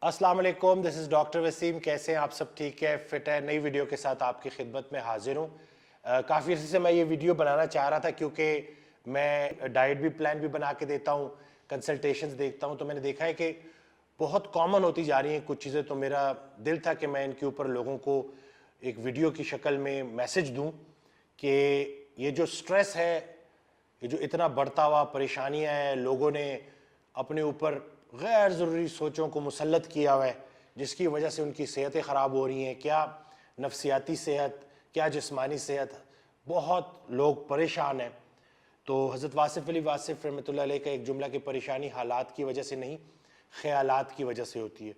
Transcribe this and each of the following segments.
السلام علیکم، دس is doctor Wasim. کیسے ہیں آپ سب؟ ٹھیک ہے، فٹ ہے. نئی ویڈیو کے ساتھ آپ کی خدمت میں حاضر ہوں. کافی عرصے سے میں یہ ویڈیو بنانا چاہ رہا تھا کیونکہ میں ڈائٹ بھی پلان بھی بنا کے دیتا ہوں، کنسلٹیشنز دیکھتا ہوں، تو میں نے دیکھا ہے کہ بہت کامن ہوتی جا رہی ہیں کچھ چیزیں. تو میرا دل تھا کہ میں ان کے اوپر لوگوں کو ایک ویڈیو کی شکل میں میسج دوں کہ یہ جو سٹریس ہے، یہ جو اتنا بڑھتا ہوا پریشانیاں ہیں، لوگوں نے اپنے اوپر غیر ضروری سوچوں کو مسلط کیا ہوا ہے جس کی وجہ سے ان کی صحتیں خراب ہو رہی ہیں. کیا نفسیاتی صحت، کیا جسمانی صحت، بہت لوگ پریشان ہیں. تو حضرت واصف علی واصف رحمۃ اللہ علیہ کا ایک جملہ کہ پریشانی حالات کی وجہ سے نہیں، خیالات کی وجہ سے ہوتی ہے.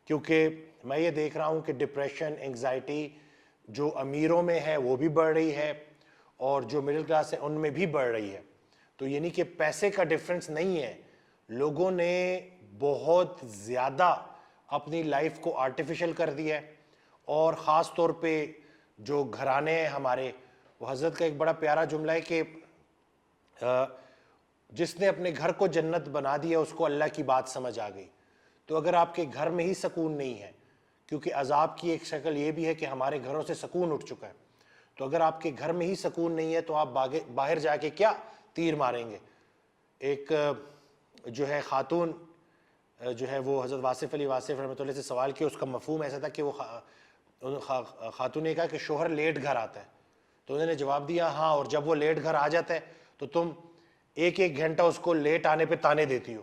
کیونکہ میں یہ دیکھ رہا ہوں کہ ڈپریشن، انگزائٹی جو امیروں میں ہے وہ بھی بڑھ رہی ہے اور جو مڈل کلاس ہے ان میں بھی بڑھ رہی ہے. تو یعنی کہ پیسے کا ڈفرنس نہیں ہے، لوگوں نے بہت زیادہ اپنی لائف کو آرٹیفیشل کر دیا ہے. اور خاص طور پہ جو گھرانے ہیں ہمارے، وہ حضرت کا ایک بڑا پیارا جملہ ہے کہ جس نے اپنے گھر کو جنت بنا دیا اس کو اللہ کی بات سمجھ آ گئی. تو اگر آپ کے گھر میں ہی سکون نہیں ہے، کیونکہ عذاب کی ایک شکل یہ بھی ہے کہ ہمارے گھروں سے سکون اٹھ چکا ہے، تو اگر آپ کے گھر میں ہی سکون نہیں ہے تو آپ باہر جا کے کیا تیر ماریں گے. ایک جو ہے خاتون جو ہے وہ حضرت واصف علی واصف رحمۃ اللہ سے سوال کیا، اس کا مفہوم ایسا تھا کہ وہ خاتون نے کہا کہ شوہر لیٹ گھر آتا ہے، تو انہوں نے جواب دیا ہاں، اور جب وہ لیٹ گھر آ جاتا ہے تو تم ایک ایک گھنٹہ اس کو لیٹ آنے پہ تانے دیتی ہو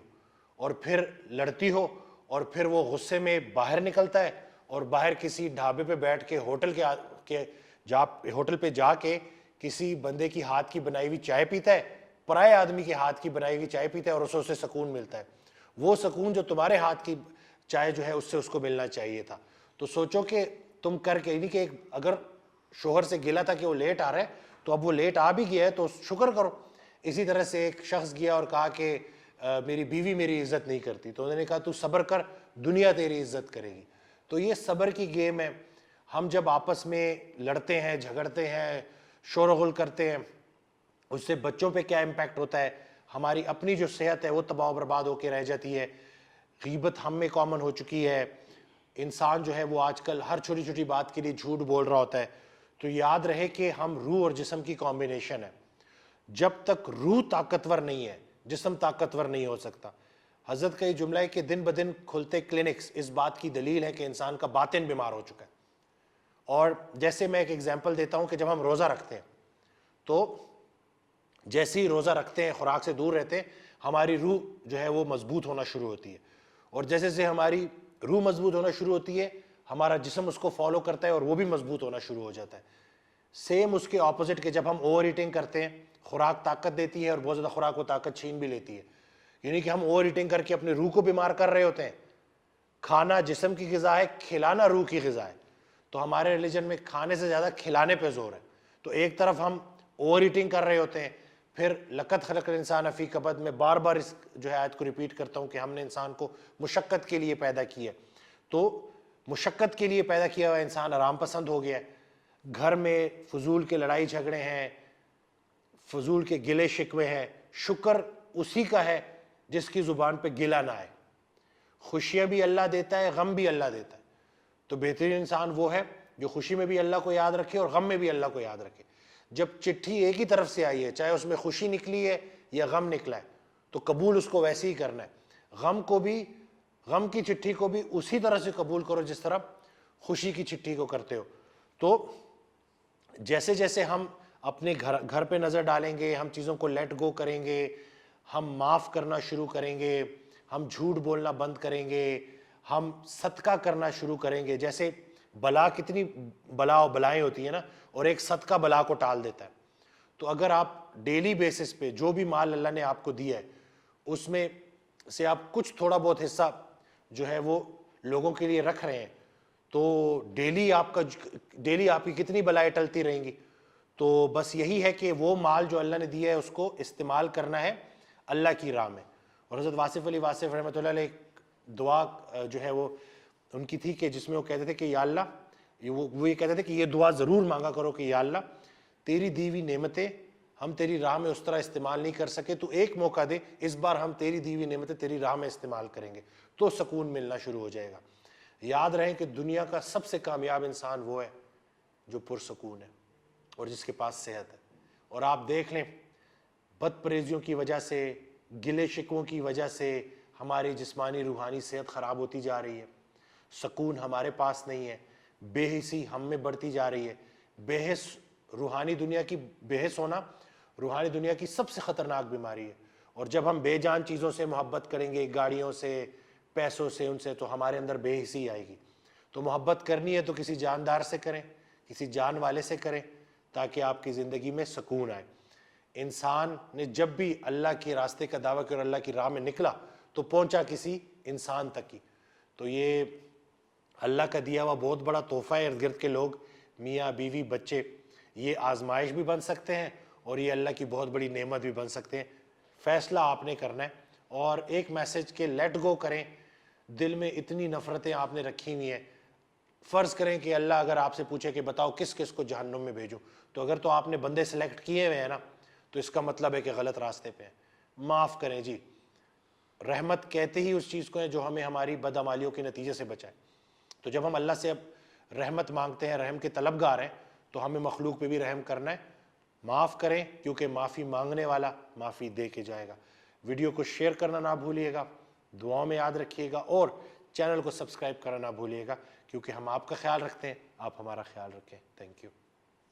اور پھر لڑتی ہو، اور پھر وہ غصے میں باہر نکلتا ہے اور باہر کسی ڈھابے پہ بیٹھ کے ہوٹل پہ جا کے کسی بندے کی ہاتھ کی بنائی ہوئی چائے پیتا ہے، پرائے آدمی کے ہاتھ کی بنائی ہوئی چائے پیتا ہے، اور اسے سکون ملتا ہے. وہ سکون جو تمہارے ہاتھ کی چائے جو ہے اس سے اس کو ملنا چاہیے تھا. تو سوچو کہ تم کر کے یعنی کہ اگر شوہر سے گلا تھا کہ وہ لیٹ آ رہا ہے تو اب وہ لیٹ آ بھی گیا ہے تو شکر کرو. اسی طرح سے ایک شخص گیا اور کہا کہ میری بیوی میری عزت نہیں کرتی، تو انہوں نے کہا تو صبر کر، دنیا تیری عزت کرے گی. تو یہ صبر کی گیم ہے. ہم جب آپس میں لڑتے ہیں، جھگڑتے ہیں، شور و غل کرتے ہیں، اس سے بچوں پہ کیا امپیکٹ ہوتا ہے، ہماری اپنی جو صحت ہے وہ تباہ و برباد ہو کے رہ جاتی ہے. غیبت ہم میں کامن ہو چکی ہے. انسان جو ہے وہ آج کل ہر چھوٹی چھوٹی بات کے لیے جھوٹ بول رہا ہوتا ہے. تو یاد رہے کہ ہم روح اور جسم کی کمبینیشن ہے. جب تک روح طاقتور نہیں ہے جسم طاقتور نہیں ہو سکتا. حضرت کا یہ جملہ ہے کہ دن بدن کھلتے کلینکس اس بات کی دلیل ہے کہ انسان کا باطن بیمار ہو چکا ہے. اور جیسے میں ایک ایگزامپل دیتا ہوں کہ جب ہم روزہ رکھتے ہیں تو جیسے ہی روزہ رکھتے ہیں، خوراک سے دور رہتے ہیں، ہماری روح جو ہے وہ مضبوط ہونا شروع ہوتی ہے. اور جیسے جیسے ہماری روح مضبوط ہونا شروع ہوتی ہے ہمارا جسم اس کو فالو کرتا ہے اور وہ بھی مضبوط ہونا شروع ہو جاتا ہے. سیم اس کے اپوزٹ کہ جب ہم اوور ایٹنگ کرتے ہیں، خوراک طاقت دیتی ہے اور بہت زیادہ خوراک وہ طاقت چھین بھی لیتی ہے. یعنی کہ ہم اوور ایٹنگ کر کے اپنے روح کو بیمار کر رہے ہوتے ہیں. کھانا جسم کی غذا ہے، کھلانا روح کی غذا ہے. تو ہمارے ریلیجن میں کھانے سے زیادہ کھلانے پہ زور ہے. تو ایک طرف ہم اوور ایٹنگ کر رہے ہوتے ہیں، پھر لقد خلق الانسان فی کبد، میں بار بار اس جو ہے آیت کو ریپیٹ کرتا ہوں کہ ہم نے انسان کو مشقت کے لیے پیدا کیا ہے. تو مشقت کے لیے پیدا کیا ہوا انسان آرام پسند ہو گیا ہے. گھر میں فضول کے لڑائی جھگڑے ہیں، فضول کے گلے شکوے ہیں. شکر اسی کا ہے جس کی زبان پہ گلہ نہ آئے. خوشیاں بھی اللہ دیتا ہے، غم بھی اللہ دیتا ہے. تو بہترین انسان وہ ہے جو خوشی میں بھی اللہ کو یاد رکھے اور غم میں بھی اللہ کو یاد رکھے. جب چٹھی ایک ہی طرف سے آئی ہے، چاہے اس میں خوشی نکلی ہے یا غم نکلا ہے، تو قبول اس کو ویسے ہی کرنا ہے. غم کی چٹھی کو بھی اسی طرح سے قبول کرو جس طرح خوشی کی چٹھی کو کرتے ہو. تو جیسے جیسے ہم اپنے گھر پہ نظر ڈالیں گے، ہم چیزوں کو لیٹ گو کریں گے، ہم معاف کرنا شروع کریں گے، ہم جھوٹ بولنا بند کریں گے، ہم صدقہ کرنا شروع کریں گے. جیسے بلا، کتنی بلا و بلائیں ہوتی ہیں نا، اور ایک صدقہ بلا کو ٹال دیتا ہے. تو اگر آپ ڈیلی بیسس پہ جو بھی مال اللہ نے آپ کو دیا ہے اس میں سے آپ کچھ تھوڑا بہت حصہ جو ہے وہ لوگوں کے لیے رکھ رہے ہیں، تو ڈیلی آپ کی کتنی بلائیں ٹلتی رہیں گی. تو بس یہی ہے کہ وہ مال جو اللہ نے دیا ہے اس کو استعمال کرنا ہے اللہ کی راہ میں. اور حضرت واصف علی واصف رحمۃ اللہ علیہ دعا جو ہے وہ ان کی تھی کہ جس میں وہ کہتے تھے کہ یا اللہ، وہ یہ کہتے تھے کہ یہ دعا ضرور مانگا کرو کہ یا اللہ تیری دی ہوئی نعمتیں ہم تیری راہ میں اس طرح استعمال نہیں کر سکے، تو ایک موقع دے، اس بار ہم تیری دی ہوئی نعمتیں تیری راہ میں استعمال کریں گے، تو سکون ملنا شروع ہو جائے گا۔ یاد رہیں کہ دنیا کا سب سے کامیاب انسان وہ ہے جو پرسکون ہے اور جس کے پاس صحت ہے۔ اور آپ دیکھ لیں، بد پریزیوں کی وجہ سے، گلے شکووں کی وجہ سے ہماری جسمانی روحانی صحت خراب ہوتی جا رہی ہے، سکون ہمارے پاس نہیں ہے، بے حسی ہم میں بڑھتی جا رہی ہے۔ بے حس روحانی دنیا کی بے حس ہونا روحانی دنیا کی سب سے خطرناک بیماری ہے۔ اور جب ہم بے جان چیزوں سے محبت کریں گے، گاڑیوں سے، پیسوں سے، ان سے، تو ہمارے اندر بے حسی آئے گی۔ تو محبت کرنی ہے تو کسی جاندار سے کریں، کسی جان والے سے کریں، تاکہ آپ کی زندگی میں سکون آئے۔ انسان نے جب بھی اللہ کے راستے کا دعویٰ کیا اور اللہ کی راہ میں نکلا تو پہنچا کسی انسان تک ہی۔ تو یہ اللہ کا دیا ہوا بہت بڑا تحفہ ہے۔ ارد گرد کے لوگ، میاں بیوی بچے، یہ آزمائش بھی بن سکتے ہیں اور یہ اللہ کی بہت بڑی نعمت بھی بن سکتے ہیں۔ فیصلہ آپ نے کرنا ہے۔ اور ایک میسج کہ لیٹ گو کریں، دل میں اتنی نفرتیں آپ نے رکھی ہوئی ہیں۔ فرض کریں کہ اللہ اگر آپ سے پوچھے کہ بتاؤ کس کس کو جہنم میں بھیجوں، تو اگر تو آپ نے بندے سلیکٹ کیے ہوئے ہیں نا، تو اس کا مطلب ہے کہ غلط راستے پہ ہیں۔ معاف کریں جی۔ رحمت کہتے ہی اس چیز کو ہے جو ہمیں ہماری بدعمالیوں کے نتیجے سے بچائے۔ تو جب ہم اللہ سے اب رحمت مانگتے ہیں، رحم کے طلبگار ہیں، تو ہمیں مخلوق پہ بھی رحم کرنا ہے۔ معاف کریں، کیونکہ معافی مانگنے والا معافی دے کے جائے گا۔ ویڈیو کو شیئر کرنا نہ بھولیے گا، دعاؤں میں یاد رکھیے گا، اور چینل کو سبسکرائب کرنا نہ بھولیے گا، کیونکہ ہم آپ کا خیال رکھتے ہیں، آپ ہمارا خیال رکھیں۔ Thank you.